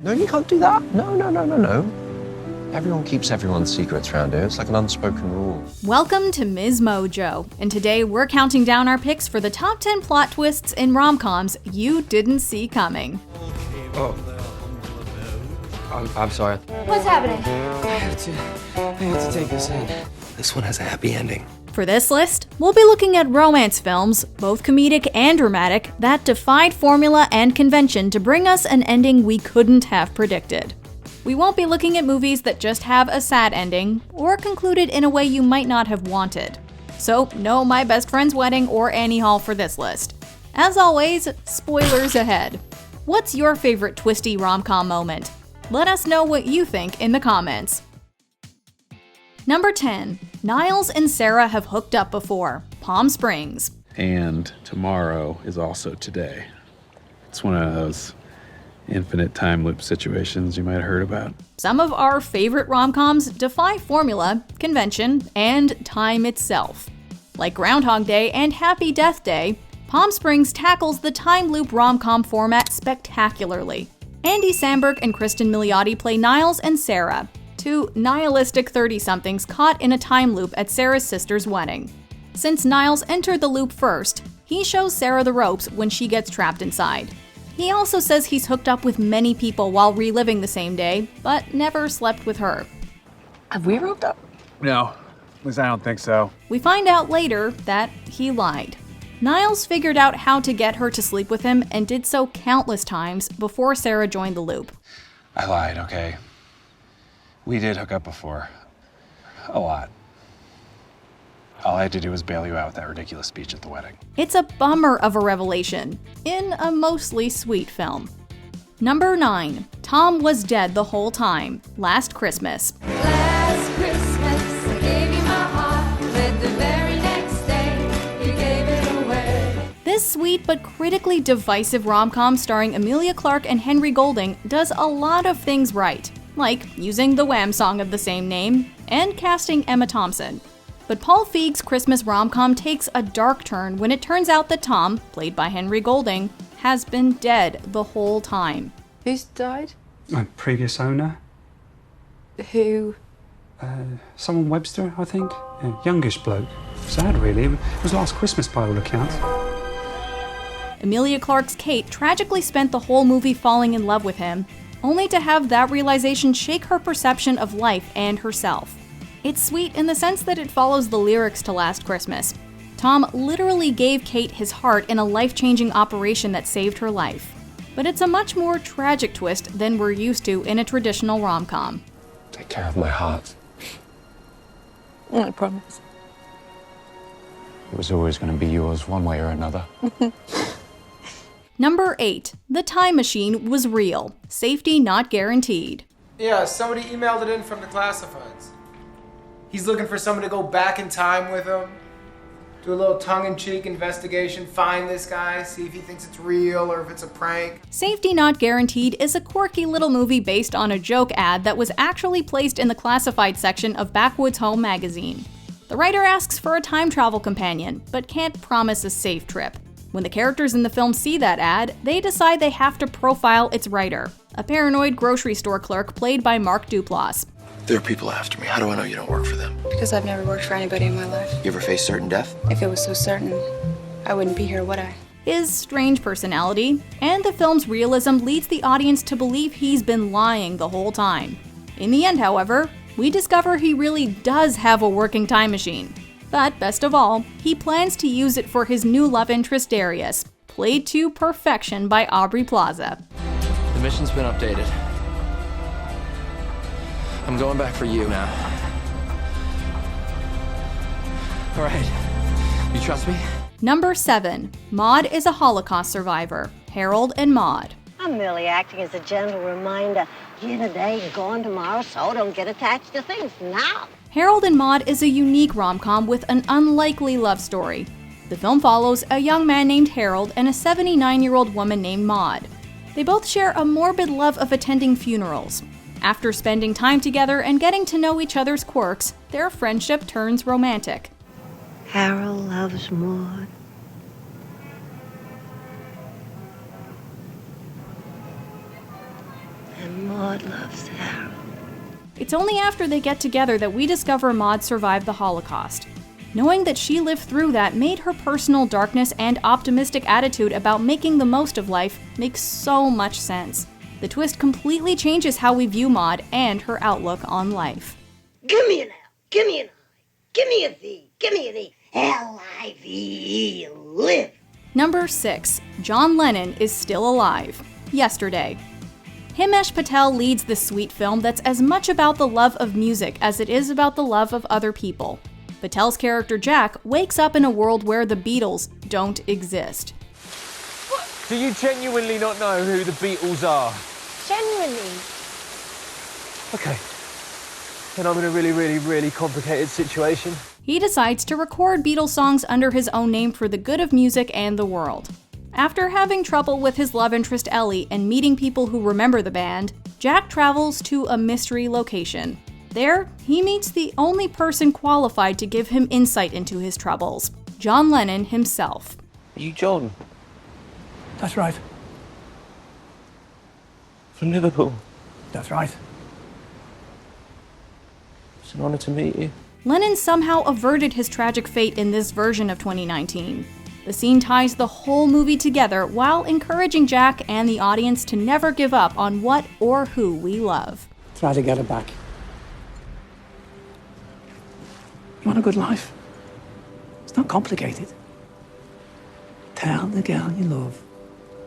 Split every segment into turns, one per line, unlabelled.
No, you can't do that. No, no, no, no, no. Everyone keeps everyone's secrets around here. It's like an unspoken rule.
Welcome to MsMojo, and today we're counting down our picks for the top 10 plot twists in rom-coms you didn't see coming.
Oh. I'm sorry.
What's happening?
I have to take this in. This one has a happy ending.
For this list, we'll be looking at romance films, both comedic and dramatic, that defied formula and convention to bring us an ending we couldn't have predicted. We won't be looking at movies that just have a sad ending, or concluded in a way you might not have wanted. So, no My Best Friend's Wedding or Annie Hall for this list. As always, spoilers ahead. What's your favorite twisty rom-com moment? Let us know what you think in the comments. Number 10. Nils and Sarah have hooked up before. Palm Springs.
And tomorrow is also today. It's one of those infinite time loop situations you might have heard about.
Some of our favorite rom-coms defy formula, convention, and time itself. Like Groundhog Day and Happy Death Day, Palm Springs tackles the time loop rom-com format spectacularly. Andy Samberg and Kristen Milioti play Nils and Sarah, two nihilistic 30-somethings caught in a time loop at Sarah's sister's wedding. Since Nils entered the loop first, he shows Sarah the ropes when she gets trapped inside. He also says he's hooked up with many people while reliving the same day, but never slept with her.
Have we roped up?
No, at least I don't think so.
We find out later that he lied. Nils figured out how to get her to sleep with him and did so countless times before Sarah joined the loop.
I lied, okay? We did hook up before. A lot. All I had to do was bail you out with that ridiculous speech at the wedding.
It's a bummer of a revelation, in a mostly sweet film. Number 9. Tom was dead the whole time. Last Christmas.
Last Christmas, I gave you my heart, but the very next day, you gave it away.
This sweet but critically divisive rom-com starring Emilia Clarke and Henry Golding does a lot of things right, like using the Wham song of the same name and casting Emma Thompson. But Paul Feig's Christmas rom-com takes a dark turn when it turns out that Tom, played by Henry Golding, has been dead the whole time.
Who's died?
My previous owner.
Who?
Someone Webster, I think. Youngish bloke. Sad, really. It was last Christmas by all accounts.
Emilia Clarke's Kate tragically spent the whole movie falling in love with him, only to have that realization shake her perception of life and herself. It's sweet in the sense that it follows the lyrics to Last Christmas. Tom literally gave Kate his heart in a life-changing operation that saved her life. But it's a much more tragic twist than we're used to in a traditional rom-com.
Take care of my heart.
I promise.
It was always going to be yours one way or another.
Number 8. The Time Machine was real. Safety not guaranteed.
Yeah, somebody emailed it in from the classifieds. He's looking for someone to go back in time with him, do a little tongue-in-cheek investigation, find this guy, see if he thinks it's real or if it's a prank.
Safety Not Guaranteed is a quirky little movie based on a joke ad that was actually placed in the classified section of Backwoods Home magazine. The writer asks for a time travel companion, but can't promise a safe trip. When the characters in the film see that ad, they decide they have to profile its writer, a paranoid grocery store clerk played by Mark Duplass.
There are people after me. How do I know you don't work for them?
Because I've never worked for anybody in my life.
You ever face certain death?
If it was so certain, I wouldn't be here, would I?
His strange personality, and the film's realism leads the audience to believe he's been lying the whole time. In the end, however, we discover he really does have a working time machine. But best of all, he plans to use it for his new love interest Darius, played to perfection by Aubrey Plaza.
The mission's been updated. I'm going back for you now. All right. You trust me?
Number 7. Maud is a Holocaust survivor. Harold and Maud.
I'm merely acting as a gentle reminder. Here today, gone tomorrow, so don't get attached to things now.
Harold and Maud is a unique rom-com with an unlikely love story. The film follows a young man named Harold and a 79-year-old woman named Maud. They both share a morbid love of attending funerals. After spending time together and getting to know each other's quirks, their friendship turns romantic.
Harold loves Maud. And Maud loves Harold.
It's only after they get together that we discover Maud survived the Holocaust. Knowing that she lived through that made her personal darkness and optimistic attitude about making the most of life make so much sense. The twist completely changes how we view Maud and her outlook on life.
Give me an L, give me an I, give me a V, give me an E. L-I-V-E, live.
Number 6. John Lennon is still alive. Yesterday. Himesh Patel leads this sweet film that's as much about the love of music as it is about the love of other people. Patel's character Jack wakes up in a world where the Beatles don't exist.
Do you genuinely not know who the Beatles are?
Genuinely.
Okay. Then I'm in a really complicated situation.
He decides to record Beatles songs under his own name for the good of music and the world. After having trouble with his love interest Ellie and meeting people who remember the band, Jack travels to a mystery location. There, he meets the only person qualified to give him insight into his troubles, John Lennon himself.
Are you John?
That's right.
From Liverpool?
That's right.
It's an honour to meet you.
Lennon somehow averted his tragic fate in this version of 2019. The scene ties the whole movie together while encouraging Jack and the audience to never give up on what or who we love.
Try to get it back. You want a good life? It's not complicated. Tell the girl you love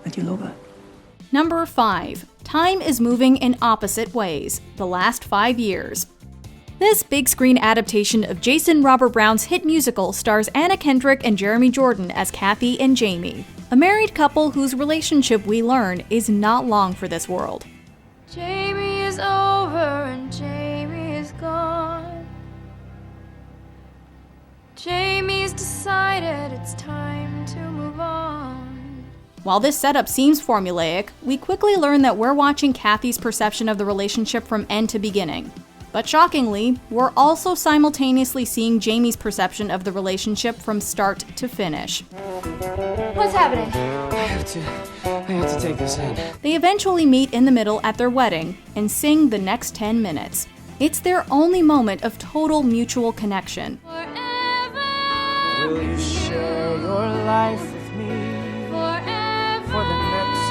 that you love her.
Number 5. Time is moving in opposite ways. The Last 5 Years. This big screen adaptation of Jason Robert Brown's hit musical stars Anna Kendrick and Jeremy Jordan as Kathy and Jamie, a married couple whose relationship we learn is not long for this world.
Jamie is over and Jamie is gone. Jamie's decided it's time to move on.
While this setup seems formulaic, we quickly learn that we're watching Kathy's perception of the relationship from end to beginning. But shockingly, we're also simultaneously seeing Jamie's perception of the relationship from start to finish.
What's happening?
I have to take this in.
They eventually meet in the middle at their wedding and sing the next 10 minutes. It's their only moment of total mutual connection.
Will you share your life with me for the next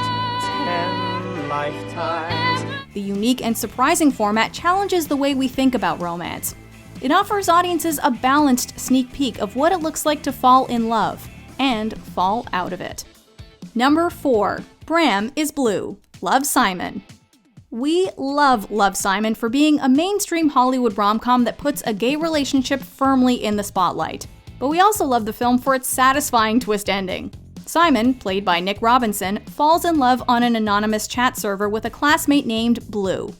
10 lifetimes?
The unique and surprising format challenges the way we think about romance. It offers audiences a balanced sneak peek of what it looks like to fall in love and fall out of it. Number 4. Bram is Blue. Love, Simon. We love Simon for being a mainstream Hollywood rom-com that puts a gay relationship firmly in the spotlight. But we also love the film for its satisfying twist ending. Simon, played by Nick Robinson, falls in love on an anonymous chat server with a classmate named Blue.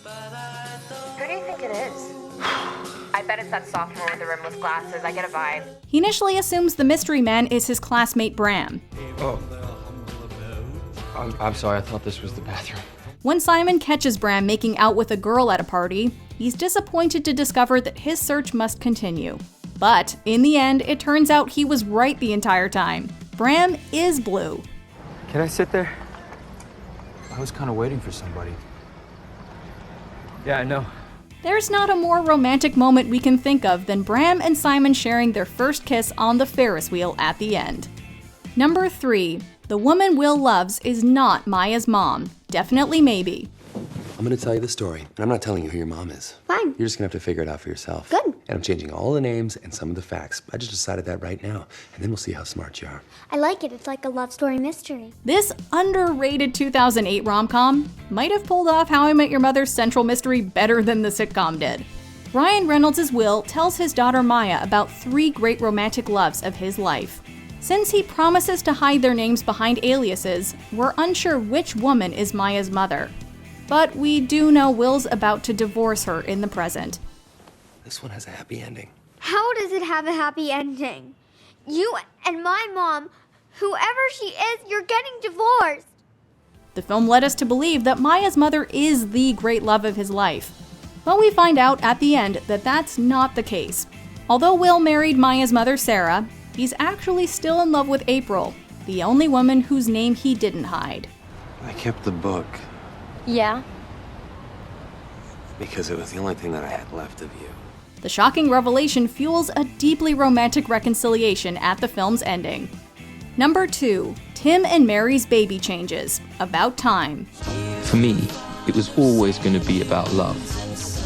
Who do you think it is? I bet it's that sophomore with the rimless glasses. I get a vibe.
He initially assumes the mystery man is his classmate Bram.
Oh. I'm sorry, I thought this was the bathroom.
When Simon catches Bram making out with a girl at a party, he's disappointed to discover that his search must continue. But in the end, it turns out he was right the entire time. Bram is Blue.
Can I sit there?
I was kind of waiting for somebody.
Yeah, I know.
There's not a more romantic moment we can think of than Bram and Simon sharing their first kiss on the Ferris wheel at the end. Number 3. The woman Will loves is not Maya's mom. Definitely maybe.
I'm gonna tell you the story, and I'm not telling you who your mom is.
Fine.
You're just gonna have to figure it out for yourself.
Good.
And I'm changing all the names and some of the facts. I just decided that right now, and then we'll see how smart you are.
I like it. It's like a love story mystery.
This underrated 2008 rom-com might have pulled off How I Met Your Mother's central mystery better than the sitcom did. Ryan Reynolds' Will tells his daughter Maya about 3 great romantic loves of his life. Since he promises to hide their names behind aliases, we're unsure which woman is Maya's mother. But we do know Will's about to divorce her in the present.
This one has a happy ending.
How does it have a happy ending? You and my mom, whoever she is, you're getting divorced.
The film led us to believe that Maya's mother is the great love of his life. But we find out at the end that that's not the case. Although Will married Maya's mother, Sarah, he's actually still in love with April, the only woman whose name he didn't hide.
I kept the book.
Yeah?
Because it was the only thing that I had left of you.
The shocking revelation fuels a deeply romantic reconciliation at the film's ending. Number 2. Tim and Mary's baby changes. About time.
For me, it was always going to be about love.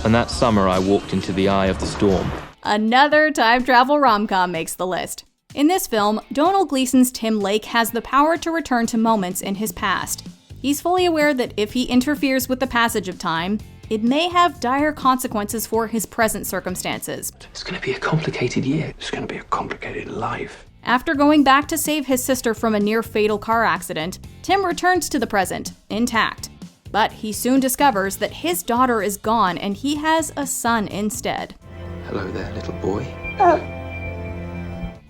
And that summer I walked into the eye of the storm.
Another time travel rom-com makes the list. In this film, Domhnall Gleeson's Tim Lake has the power to return to moments in his past. He's fully aware that if he interferes with the passage of time, it may have dire consequences for his present circumstances.
It's going to be a complicated year. It's going to be a complicated life.
After going back to save his sister from a near-fatal car accident, Tim returns to the present, intact. But he soon discovers that his daughter is gone and he has a son instead.
Hello there, little boy.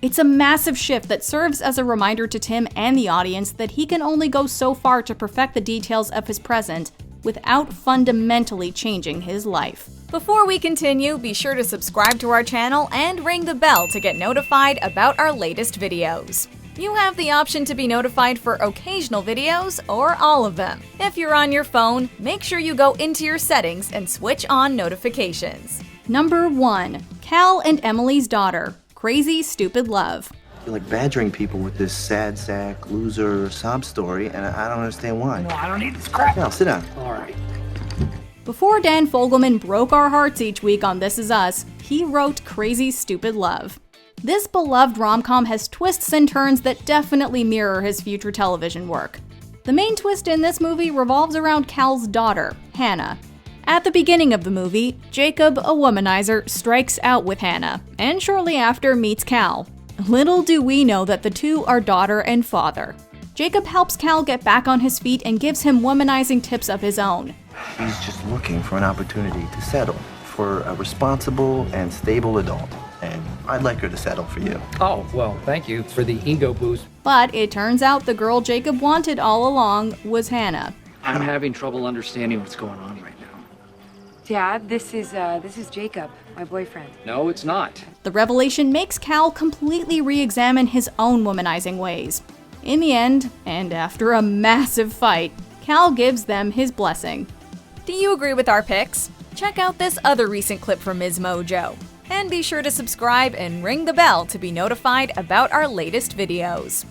It's a massive shift that serves as a reminder to Tim and the audience that he can only go so far to perfect the details of his present without fundamentally changing his life. Before we continue, be sure to subscribe to our channel and ring the bell to get notified about our latest videos. You have the option to be notified for occasional videos or all of them. If you're on your phone, make sure you go into your settings and switch on notifications. Number 1. Cal and Emily's Daughter. Crazy Stupid Love.
You're like badgering people with this sad sack, loser, sob story, and I don't understand why.
No, I don't need this crap.
Now, sit down.
All right.
Before Dan Fogelman broke our hearts each week on This Is Us, he wrote Crazy Stupid Love. This beloved rom-com has twists and turns that definitely mirror his future television work. The main twist in this movie revolves around Cal's daughter, Hannah. At the beginning of the movie, Jacob, a womanizer, strikes out with Hannah, and shortly after meets Cal. Little do we know that the two are daughter and father. Jacob helps Cal get back on his feet and gives him womanizing tips of his own.
He's just looking for an opportunity to settle for a responsible and stable adult. And I'd like her to settle for you.
Oh, well, thank you for the ego boost.
But it turns out the girl Jacob wanted all along was Hannah.
I'm having trouble understanding what's going on right now.
Dad, this is Jacob, my boyfriend.
No, it's not.
The revelation makes Cal completely re-examine his own womanizing ways. In the end, and after a massive fight, Cal gives them his blessing. Do you agree with our picks? Check out this other recent clip from MsMojo. And be sure to subscribe and ring the bell to be notified about our latest videos.